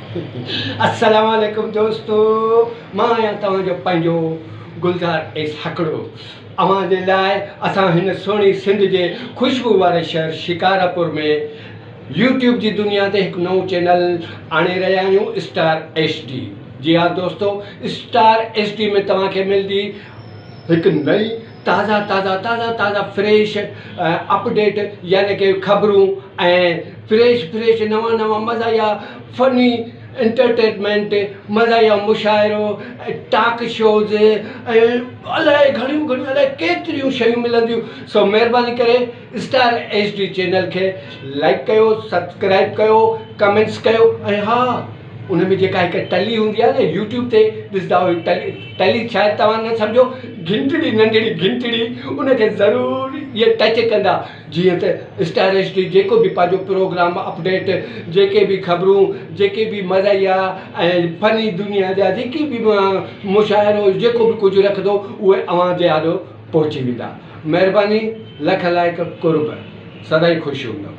अस्सलाम वालेकुम दोस्तों, मां आहियां तव्हांजो पंहिंजो गुलज़ार एस हकड़ो। अवां जे लाइ असां हिन सुहिणी सिंध जे ख़ुशबू वारे शहर शिकारपुर में यूट्यूब जी दुनिया ते हिकु नओं चैनल आणे रहिया आहियूं, स्टार HD। जी हाँ दोस्तों, स्टार HD में तव्हांखे मिलंदी हिकु नई ताज़ा फ्रेश अपडेट, यानी कि ख़बरूं ऐं फ्रेश नवां मज़ा फनी एंटरटेनमेंट, मज़ा मुशाइरो, टॉक शोज़ ऐं अलाए घणियूं अलाए केतिरियूं शयूं मिलंदियूं। सो महिरबानी करे स्टार HD चैनल खे लाइक कयो, सब्सक्राइब कयो, कमेंट्स कयो। ऐं हा, उन में जेका हिकु टली हूंदी आहे न यूट्यूब ते ॾिसंदा हुओ, टली शायदि तव्हां न सम्झो, घंटड़ी नंढड़ी घंटड़ी, उनखे ज़रूरु इहे टच कंदा, जीअं त स्टार HD जेको बि पंहिंजो प्रोग्राम अपडेट, जेके बि ख़बरूं, जेके बि मज़ा ऐं फनी दुनिया जा जेके बि मुशाइरो जेको बि कुझु रखंदो, उहे अव्हां जे आॾो पहुची वेंदा। महिरबानी, लख लाइक कुर्ब, सदाईं ख़ुशि हूंदो।